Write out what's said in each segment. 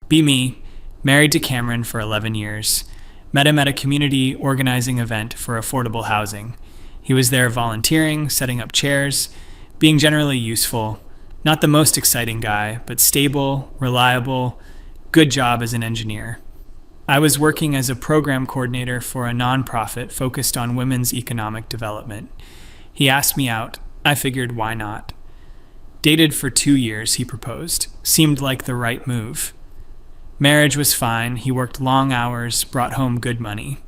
Be me, married to Cameron for 11 years. Met him at a community organizing event for affordable housing. He was there volunteering, setting up chairs, being generally useful. Not the most exciting guy, but stable, reliable, good job as an engineer. I was working as a program coordinator for a nonprofit focused on women's economic development. He asked me out. I figured, why not? Dated for 2 years, he proposed. Seemed like the right move. Marriage was fine. He worked long hours, brought home good money.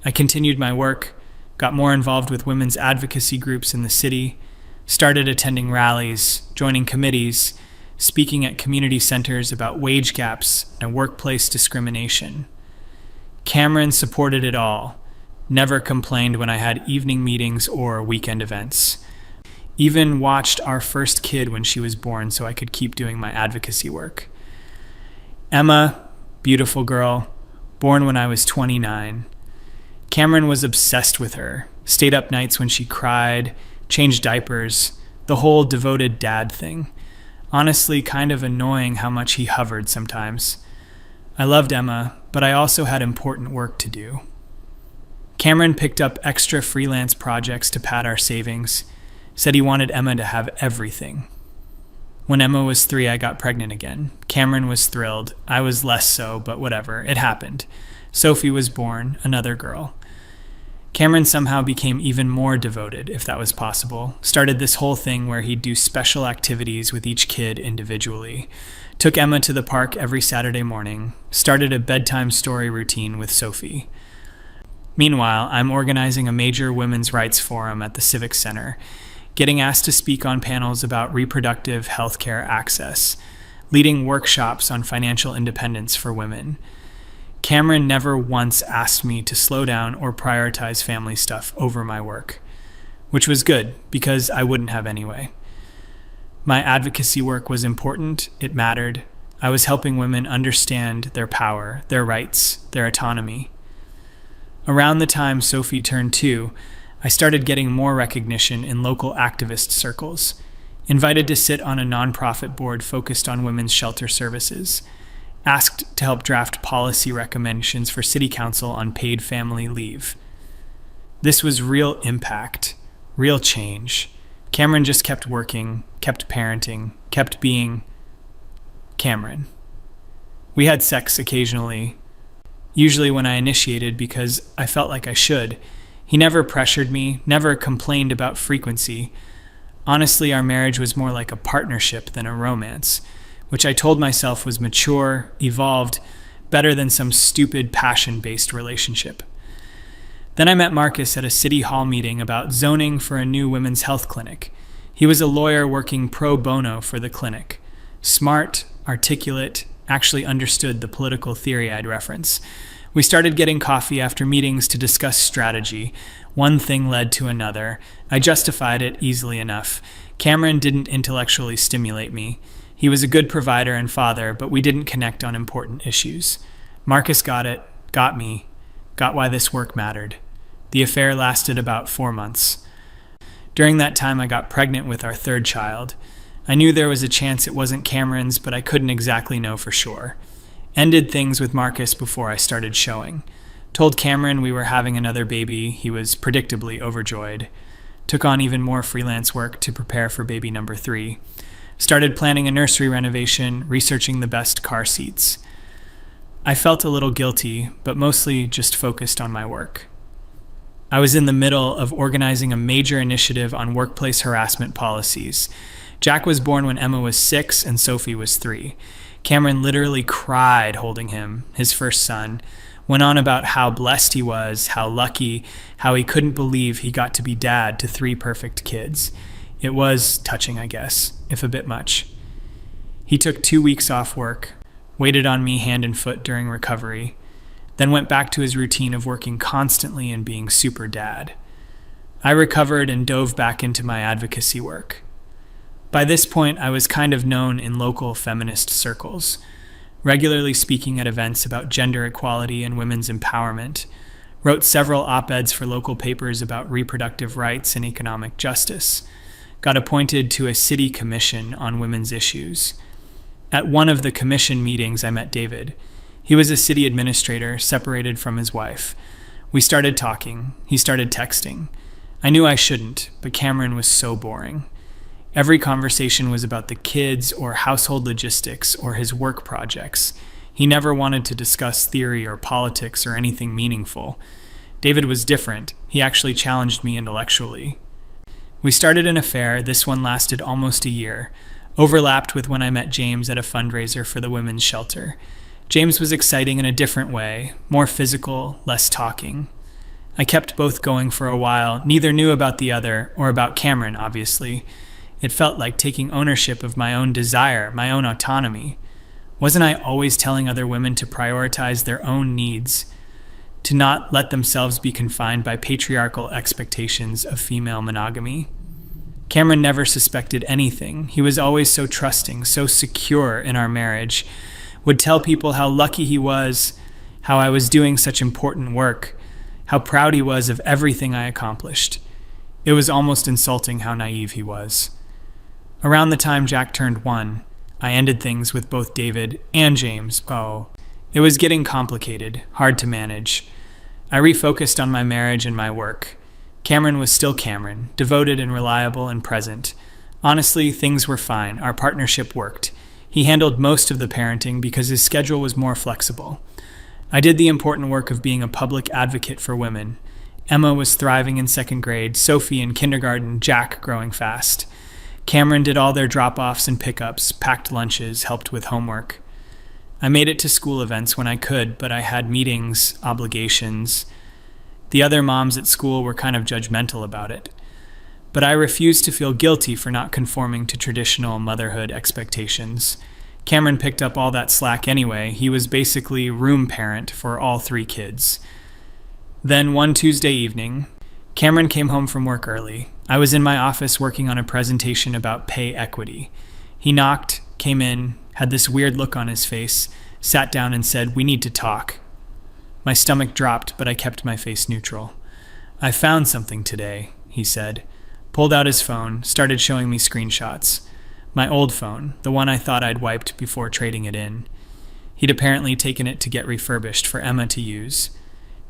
I continued my work, got more involved with women's advocacy groups in the city, started attending rallies, joining committees, speaking at community centers about wage gaps and workplace discrimination. Cameron supported it all, never complained when I had evening meetings or weekend events. Even watched our first kid when she was born so I could keep doing my advocacy work. Emma, beautiful girl, born when I was 29. Cameron was obsessed with her, stayed up nights when she cried, changed diapers, the whole devoted dad thing. Honestly, kind of annoying how much he hovered sometimes. I loved Emma, but I also had important work to do. Cameron picked up extra freelance projects to pad our savings, said he wanted Emma to have everything. When Emma was 3, I got pregnant again. Cameron was thrilled. I was less so, but whatever. It happened. Sophie was born, another girl. Cameron somehow became even more devoted, if that was possible. Started this whole thing where he'd do special activities with each kid individually. Took Emma to the park every Saturday morning. Started a bedtime story routine with Sophie. Meanwhile, I'm organizing a major women's rights forum at the Civic Center, getting asked to speak on panels about reproductive health care access, leading workshops on financial independence for women. Cameron never once asked me to slow down or prioritize family stuff over my work, which was good because I wouldn't have anyway. My advocacy work was important, it mattered. I was helping women understand their power, their rights, their autonomy. Around the time Sophie turned 2, I started getting more recognition in local activist circles, invited to sit on a nonprofit board focused on women's shelter services, asked to help draft policy recommendations for city council on paid family leave. This was real impact, real change. Cameron just kept working, kept parenting, kept being Cameron. We had sex occasionally, usually when I initiated because I felt like I should. He never pressured me, never complained about frequency. Honestly, our marriage was more like a partnership than a romance, which I told myself was mature, evolved, better than some stupid passion-based relationship. Then I met Marcus at a city hall meeting about zoning for a new women's health clinic. He was a lawyer working pro bono for the clinic. Smart, articulate, actually understood the political theory I'd reference. We started getting coffee after meetings to discuss strategy. One thing led to another. I justified it easily enough. Cameron didn't intellectually stimulate me. He was a good provider and father, but we didn't connect on important issues. Marcus got it, got me, got why this work mattered. The affair lasted about 4 months. During that time, I got pregnant with our 3rd child. I knew there was a chance it wasn't Cameron's, but I couldn't exactly know for sure. Ended things with Marcus before I started showing. Told Cameron we were having another baby. He was predictably overjoyed. Took on even more freelance work to prepare for baby number 3. Started planning a nursery renovation, researching the best car seats. I felt a little guilty, but mostly just focused on my work. I was in the middle of organizing a major initiative on workplace harassment policies. Jack was born when Emma was 6 and Sophie was 3. Cameron literally cried holding him, his first son, went on about how blessed he was, how lucky, how he couldn't believe he got to be dad to 3 perfect kids. It was touching, I guess, if a bit much. He took 2 weeks off work, waited on me hand and foot during recovery, then went back to his routine of working constantly and being super dad. I recovered and dove back into my advocacy work. By this point, I was kind of known in local feminist circles, regularly speaking at events about gender equality and women's empowerment, wrote several op-eds for local papers about reproductive rights and economic justice, got appointed to a city commission on women's issues. At one of the commission meetings, I met David. He was a city administrator, separated from his wife. We started talking. He started texting. I knew I shouldn't, but Cameron was so boring. Every conversation was about the kids or household logistics or his work projects. He never wanted to discuss theory or politics or anything meaningful. David was different. He actually challenged me intellectually. We started an affair. This one lasted almost a year, overlapped with when I met James at a fundraiser for the women's shelter. James was exciting in a different way, more physical, less talking. I kept both going for a while. Neither knew about the other, or about Cameron, obviously. It felt like taking ownership of my own desire, my own autonomy. Wasn't I always telling other women to prioritize their own needs, to not let themselves be confined by patriarchal expectations of female monogamy? Cameron never suspected anything. He was always so trusting, so secure in our marriage, would tell people how lucky he was, how I was doing such important work, how proud he was of everything I accomplished. It was almost insulting how naive he was. Around the time Jack turned 1, I ended things with both David and James. It was getting complicated, hard to manage. I refocused on my marriage and my work. Cameron was still Cameron, devoted and reliable and present. Honestly, things were fine. Our partnership worked. He handled most of the parenting because his schedule was more flexible. I did the important work of being a public advocate for women. Emma was thriving in 2nd grade, Sophie in kindergarten, Jack growing fast. Cameron did all their drop-offs and pickups, packed lunches, helped with homework. I made it to school events when I could, but I had meetings, obligations. The other moms at school were kind of judgmental about it. But I refused to feel guilty for not conforming to traditional motherhood expectations. Cameron picked up all that slack anyway. He was basically room parent for all 3 kids. Then one Tuesday evening, Cameron came home from work early. I was in my office working on a presentation about pay equity. He knocked, came in, had this weird look on his face, sat down and said, "We need to talk." My stomach dropped, but I kept my face neutral. "I found something today," he said. Pulled out his phone, started showing me screenshots. My old phone, the one I thought I'd wiped before trading it in. He'd apparently taken it to get refurbished for Emma to use.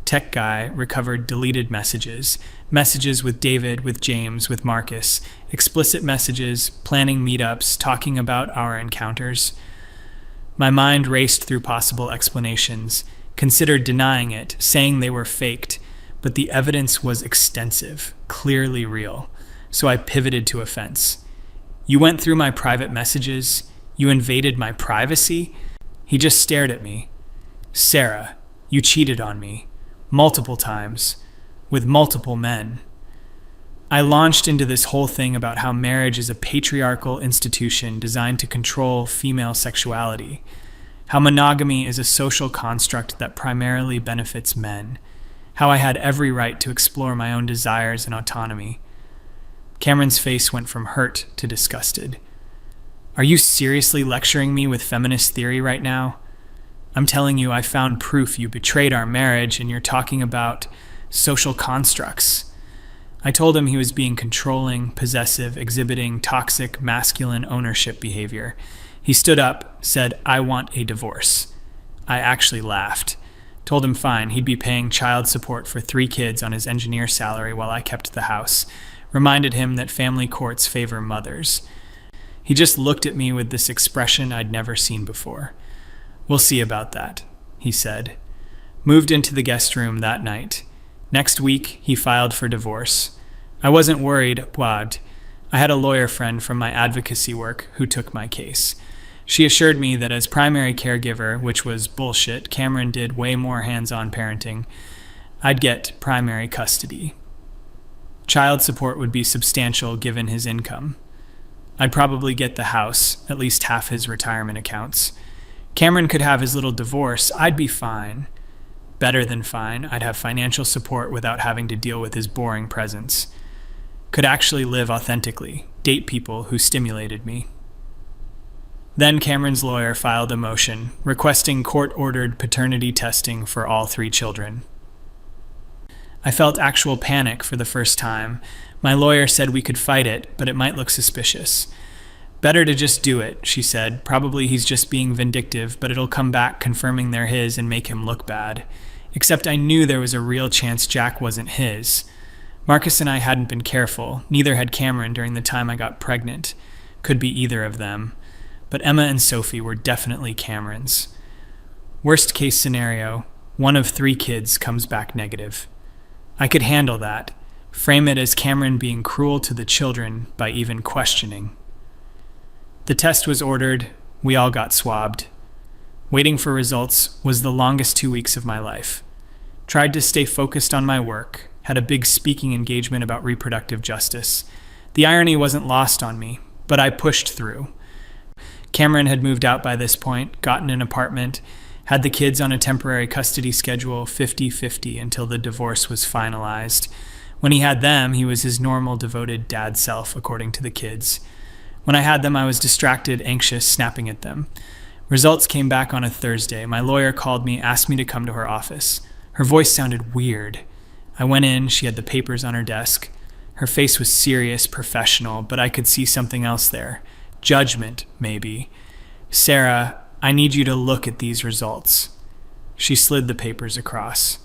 Tech guy recovered deleted messages, messages with David, with James, with Marcus, explicit messages, planning meetups, talking about our encounters. My mind raced through possible explanations, considered denying it, saying they were faked, but the evidence was extensive, clearly real. So I pivoted to offense. "You went through my private messages? You invaded my privacy?" He just stared at me. "Sarah, you cheated on me. Multiple times. With multiple men." I launched into this whole thing about how marriage is a patriarchal institution designed to control female sexuality, how monogamy is a social construct that primarily benefits men, how I had every right to explore my own desires and autonomy. Cameron's face went from hurt to disgusted. "Are you seriously lecturing me with feminist theory right now? I'm telling you I found proof you betrayed our marriage and you're talking about social constructs." I told him he was being controlling, possessive, exhibiting toxic, masculine ownership behavior. He stood up, said, "I want a divorce." I actually laughed. Told him fine, he'd be paying child support for 3 kids on his engineer salary while I kept the house. Reminded him that family courts favor mothers. He just looked at me with this expression I'd never seen before. "We'll see about that," he said. Moved into the guest room that night. Next week, he filed for divorce. I wasn't worried, I had a lawyer friend from my advocacy work who took my case. She assured me that as primary caregiver, which was bullshit, Cameron did way more hands-on parenting, I'd get primary custody. Child support would be substantial given his income. I'd probably get the house, at least half his retirement accounts. Cameron could have his little divorce. I'd be fine. Better than fine. I'd have financial support without having to deal with his boring presence. Could actually live authentically, date people who stimulated me. Then Cameron's lawyer filed a motion requesting court-ordered paternity testing for all 3 children. I felt actual panic for the first time. My lawyer said we could fight it, but it might look suspicious. Better to just do it, she said. Probably he's just being vindictive, but it'll come back confirming they're his and make him look bad. Except I knew there was a real chance Jack wasn't his. Marcus and I hadn't been careful. Neither had Cameron during the time I got pregnant. Could be either of them. But Emma and Sophie were definitely Cameron's. Worst case scenario, one of 3 kids comes back negative. I could handle that. Frame it as Cameron being cruel to the children by even questioning. The test was ordered. We all got swabbed. Waiting for results was the longest 2 weeks of my life. Tried to stay focused on my work. Had a big speaking engagement about reproductive justice. The irony wasn't lost on me, but I pushed through. Cameron had moved out by this point, gotten an apartment, had the kids on a temporary custody schedule 50-50 until the divorce was finalized. When he had them, he was his normal, devoted dad self, according to the kids. When I had them, I was distracted, anxious, snapping at them. Results came back on a Thursday. My lawyer called me, asked me to come to her office. Her voice sounded weird. I went in, she had the papers on her desk. Her face was serious, professional, but I could see something else there. Judgment, maybe. "Sarah, I need you to look at these results." She slid the papers across.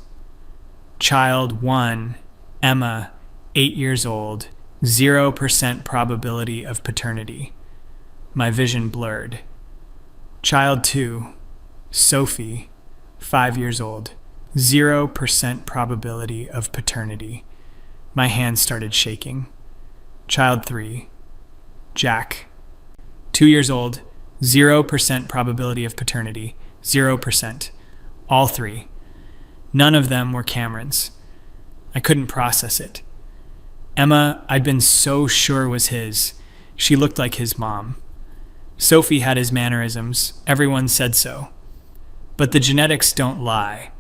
Child 1, Emma, 8 years old, 0% probability of paternity. My vision blurred. Child 2, Sophie, 5 years old, 0% probability of paternity. My hand started shaking. Child 3, Jack, 2 years old, 0% probability of paternity, 0%. All 3. None of them were Cameron's. I couldn't process it. Emma, I'd been so sure was his. She looked like his mom. Sophie had his mannerisms. Everyone said so. But the genetics don't lie.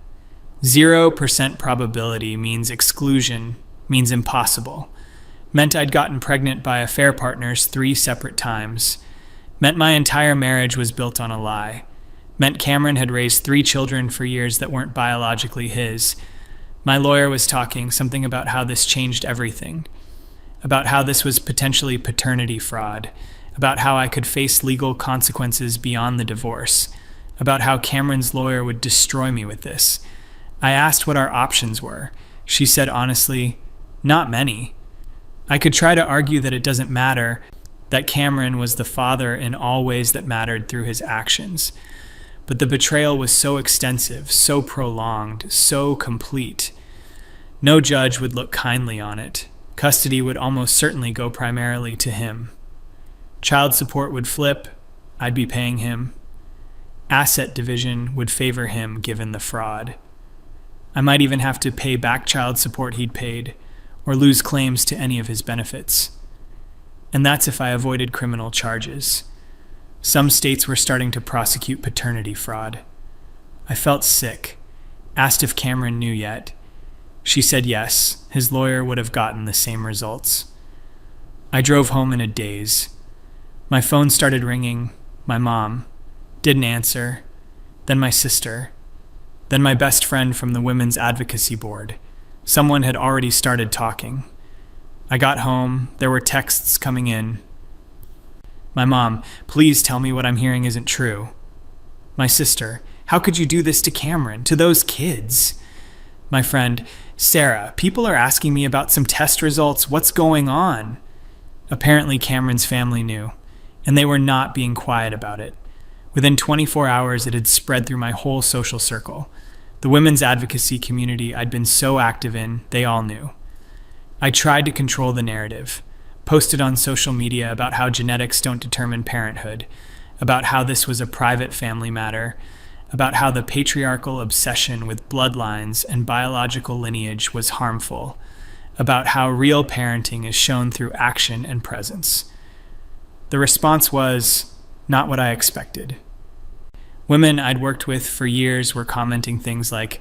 0% probability means exclusion, means impossible. Meant I'd gotten pregnant by affair partners 3 separate times. Meant my entire marriage was built on a lie. Meant Cameron had raised 3 children for years that weren't biologically his. My lawyer was talking something about how this changed everything. About how this was potentially paternity fraud. About how I could face legal consequences beyond the divorce. About how Cameron's lawyer would destroy me with this. I asked what our options were. She said honestly, not many. I could try to argue that it doesn't matter, that Cameron was the father in all ways that mattered through his actions. But the betrayal was so extensive, so prolonged, so complete. No judge would look kindly on it. Custody would almost certainly go primarily to him. Child support would flip. I'd be paying him. Asset division would favor him given the fraud. I might even have to pay back child support he'd paid, or lose claims to any of his benefits. And that's if I avoided criminal charges. Some states were starting to prosecute paternity fraud. I felt sick. Asked if Cameron knew yet. She said yes, his lawyer would have gotten the same results. I drove home in a daze. My phone started ringing. My mom. Didn't answer. Then my sister. Then my best friend from the Women's Advocacy Board. Someone had already started talking. I got home. There were texts coming in. My mom, please tell me what I'm hearing isn't true. My sister, how could you do this to Cameron, to those kids? My friend, Sarah, people are asking me about some test results. What's going on? Apparently Cameron's family knew, and they were not being quiet about it. Within 24 hours, it had spread through my whole social circle. The women's advocacy community I'd been so active in, they all knew. I tried to control the narrative, posted on social media about how genetics don't determine parenthood, about how this was a private family matter, about how the patriarchal obsession with bloodlines and biological lineage was harmful, about how real parenting is shown through action and presence. The response was not what I expected. Women I'd worked with for years were commenting things like,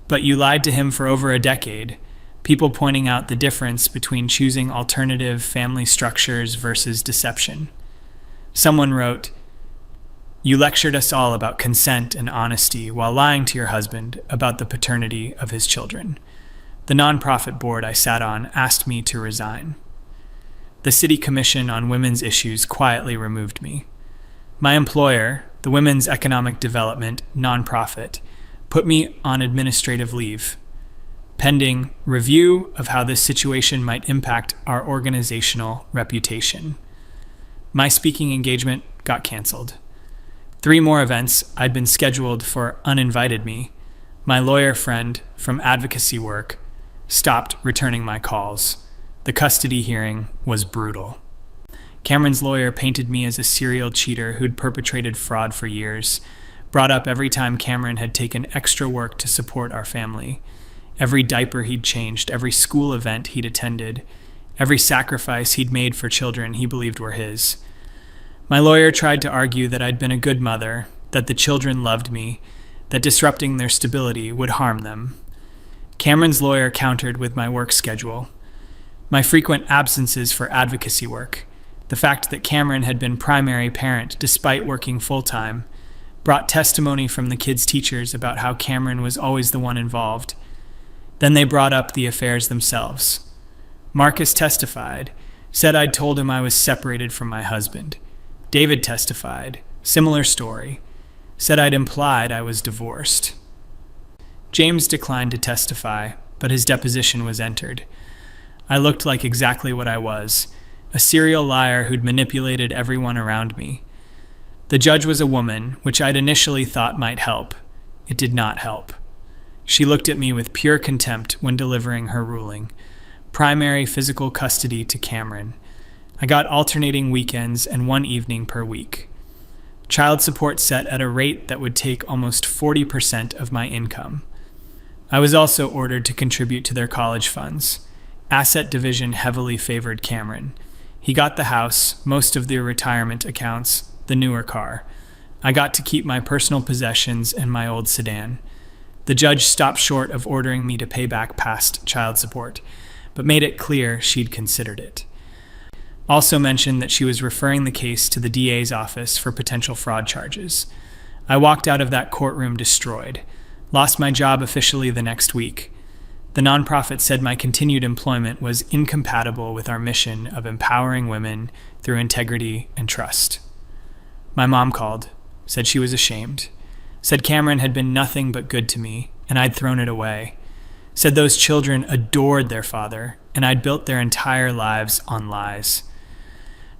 "But you lied to him for over a decade," people pointing out the difference between choosing alternative family structures versus deception. Someone wrote, "You lectured us all about consent and honesty while lying to your husband about the paternity of his children. The nonprofit board I sat on asked me to resign." The City Commission on Women's Issues quietly removed me. My employer, the Women's Economic Development nonprofit, put me on administrative leave, pending review of how this situation might impact our organizational reputation. My speaking engagement got canceled. 3 more events I'd been scheduled for uninvited me. My lawyer friend from advocacy work stopped returning my calls. The custody hearing was brutal. Cameron's lawyer painted me as a serial cheater who'd perpetrated fraud for years, brought up every time Cameron had taken extra work to support our family, every diaper he'd changed, every school event he'd attended, every sacrifice he'd made for children he believed were his. My lawyer tried to argue that I'd been a good mother, that the children loved me, that disrupting their stability would harm them. Cameron's lawyer countered with my work schedule, my frequent absences for advocacy work, the fact that Cameron had been primary parent despite working full-time, brought testimony from the kids' teachers about how Cameron was always the one involved. Then they brought up the affairs themselves. Marcus testified, said I'd told him I was separated from my husband. David testified, similar story, said I'd implied I was divorced. James declined to testify, but his deposition was entered. I looked like exactly what I was, a serial liar who'd manipulated everyone around me. The judge was a woman, which I'd initially thought might help. It did not help. She looked at me with pure contempt when delivering her ruling. Primary physical custody to Cameron. I got alternating weekends and 1 evening per week. Child support set at a rate that would take almost 40% of my income. I was also ordered to contribute to their college funds. Asset division heavily favored Cameron. He got the house, most of the retirement accounts, the newer car. I got to keep my personal possessions and my old sedan. The judge stopped short of ordering me to pay back past child support, but made it clear she'd considered it. Also mentioned that she was referring the case to the DA's office for potential fraud charges. I walked out of that courtroom destroyed. Lost my job officially the next week. The nonprofit said my continued employment was incompatible with our mission of empowering women through integrity and trust. My mom called, said she was ashamed, said Cameron had been nothing but good to me, and I'd thrown it away, said those children adored their father, and I'd built their entire lives on lies.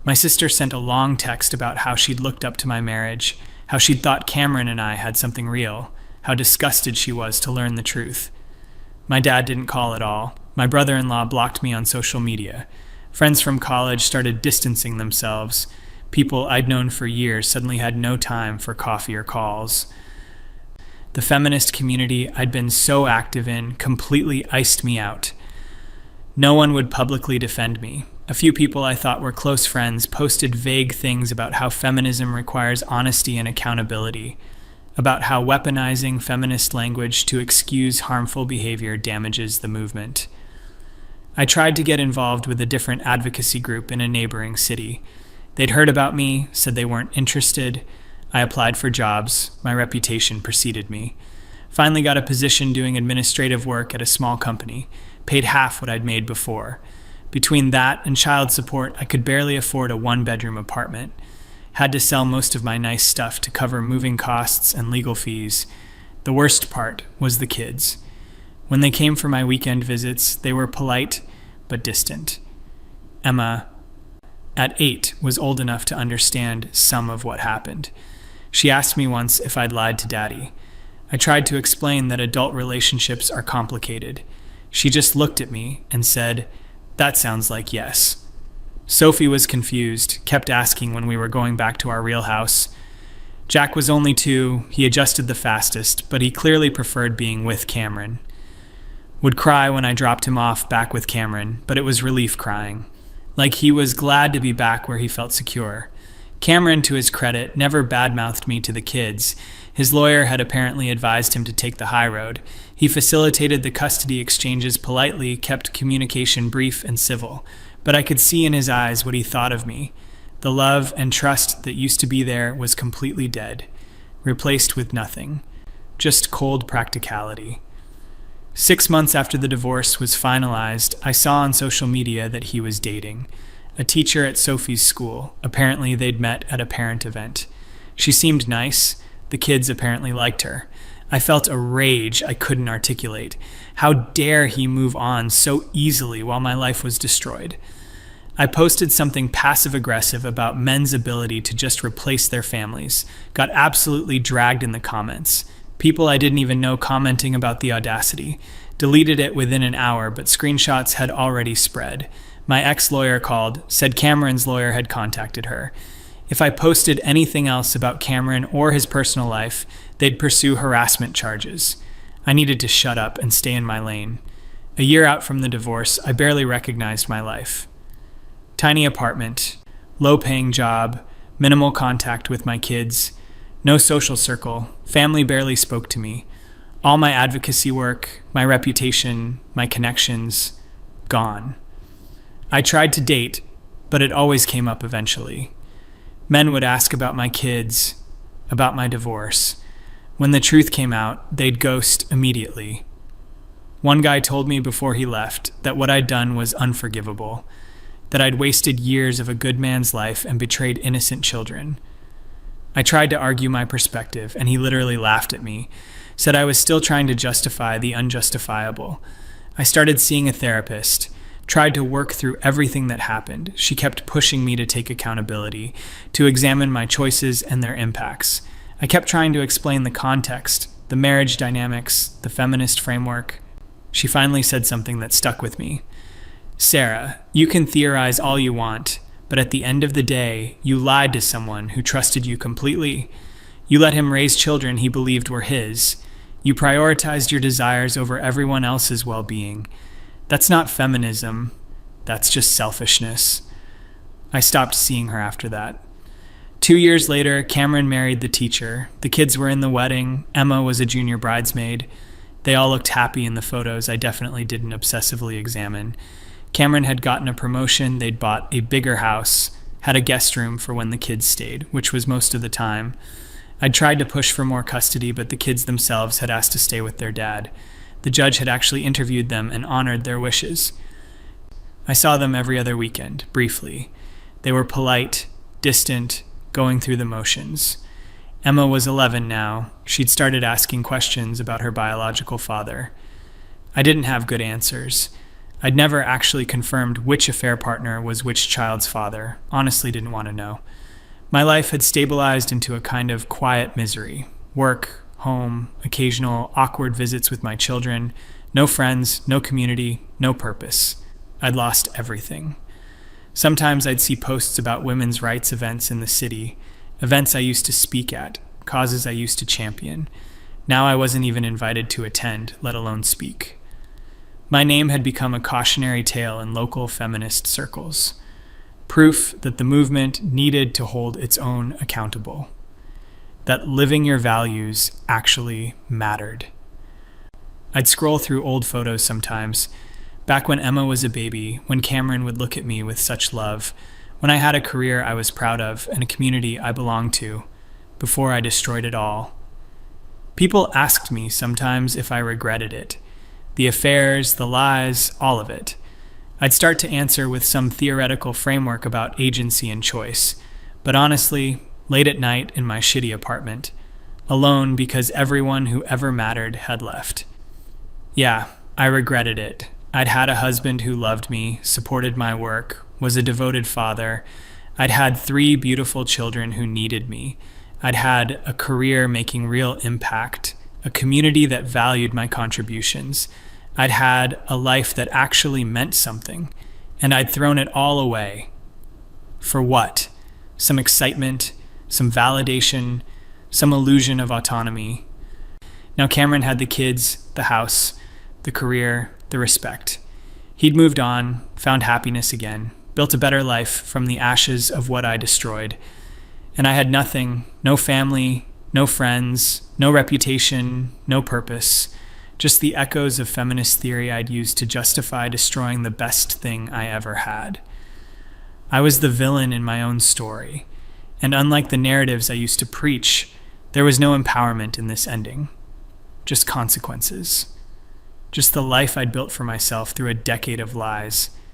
My sister sent a long text about how she'd looked up to my marriage, how she'd thought Cameron and I had something real, how disgusted she was to learn the truth. My dad didn't call at all. My brother-in-law blocked me on social media. Friends from college started distancing themselves. People I'd known for years suddenly had no time for coffee or calls. The feminist community I'd been so active in completely iced me out. No one would publicly defend me. A few people I thought were close friends posted vague things about how feminism requires honesty and accountability, about how weaponizing feminist language to excuse harmful behavior damages the movement. I tried to get involved with a different advocacy group in a neighboring city. They'd heard about me, said they weren't interested. I applied for jobs. My reputation preceded me. Finally got a position doing administrative work at a small company, paid half what I'd made before. Between that and child support, I could barely afford a 1-bedroom apartment. Had to sell most of my nice stuff to cover moving costs and legal fees. The worst part was the kids. When they came for my weekend visits, they were polite but distant. Emma, at 8, was old enough to understand some of what happened. She asked me once if I'd lied to Daddy. I tried to explain that adult relationships are complicated. She just looked at me and said, "That sounds like yes." Sophie was confused, kept asking when we were going back to our real house. Jack was only 2, he adjusted the fastest, but he clearly preferred being with Cameron. Would cry when I dropped him off back with Cameron, but it was relief crying. Like he was glad to be back where he felt secure. Cameron, to his credit, never badmouthed me to the kids. His lawyer had apparently advised him to take the high road. He facilitated the custody exchanges politely, kept communication brief and civil. But I could see in his eyes what he thought of me. The love and trust that used to be there was completely dead, replaced with nothing. Just cold practicality. 6 months after the divorce was finalized, I saw on social media that he was dating. a teacher at Sophie's school. Apparently, they'd met at a parent event. She seemed nice. The kids apparently liked her. I felt a rage I couldn't articulate. How dare he move on so easily while my life was destroyed? I posted something passive-aggressive about men's ability to just replace their families. Got absolutely dragged in the comments. People I didn't even know commenting about the audacity. Deleted it within an hour, but screenshots had already spread. My ex-lawyer called, said Cameron's lawyer had contacted her. If I posted anything else about Cameron or his personal life, they'd pursue harassment charges. I needed to shut up and stay in my lane. A year out from the divorce, I barely recognized my life. Tiny apartment, low-paying job, minimal contact with my kids, no social circle, family barely spoke to me. All my advocacy work, my reputation, my connections, gone. I tried to date, but it always came up eventually. Men would ask about my kids, about my divorce. When the truth came out, they'd ghost immediately. One guy told me before he left that what I'd done was unforgivable, that I'd wasted years of a good man's life and betrayed innocent children. I tried to argue my perspective, and he literally laughed at me, said I was still trying to justify the unjustifiable. I started seeing a therapist, tried to work through everything that happened. She kept pushing me to take accountability, to examine my choices and their impacts. I kept trying to explain the context, the marriage dynamics, the feminist framework. She finally said something that stuck with me. Sarah, you can theorize all you want, but at the end of the day, you lied to someone who trusted you completely. You let him raise children he believed were his. You prioritized your desires over everyone else's well-being. That's not feminism. That's just selfishness. I stopped seeing her after that. 2 years later, Cameron married the teacher. The kids were in the wedding. Emma was a junior bridesmaid. They all looked happy in the photos I definitely didn't obsessively examine. Cameron had gotten a promotion, they'd bought a bigger house, had a guest room for when the kids stayed, which was most of the time. I'd tried to push for more custody, but the kids themselves had asked to stay with their dad. The judge had actually interviewed them and honored their wishes. I saw them every other weekend, briefly. They were polite, distant, going through the motions. Emma was 11 now. She'd started asking questions about her biological father. I didn't have good answers. I'd never actually confirmed which affair partner was which child's father. Honestly, didn't want to know. My life had stabilized into a kind of quiet misery. Work, home, occasional awkward visits with my children, no friends, no community, no purpose. I'd lost everything. Sometimes I'd see posts about women's rights events in the city, events I used to speak at, causes I used to champion. Now I wasn't even invited to attend, let alone speak. My name had become a cautionary tale in local feminist circles, proof that the movement needed to hold its own accountable, that living your values actually mattered. I'd scroll through old photos sometimes, back when Emma was a baby, when Cameron would look at me with such love, when I had a career I was proud of and a community I belonged to, before I destroyed it all. People asked me sometimes if I regretted it. The affairs, the lies, all of it. I'd start to answer with some theoretical framework about agency and choice, but honestly, late at night in my shitty apartment, alone because everyone who ever mattered had left. Yeah, I regretted it. I'd had a husband who loved me, supported my work, was a devoted father. I'd had 3 beautiful children who needed me. I'd had a career making real impact, a community that valued my contributions. I'd had a life that actually meant something, and I'd thrown it all away. For what? Some excitement, some validation, some illusion of autonomy. Now Cameron had the kids, the house, the career, the respect. He'd moved on, found happiness again, built a better life from the ashes of what I destroyed. And I had nothing, no family, no friends, no reputation, no purpose, just the echoes of feminist theory I'd used to justify destroying the best thing I ever had. I was the villain in my own story, and unlike the narratives I used to preach, there was no empowerment in this ending, just consequences. Just the life I'd built for myself through a decade of lies,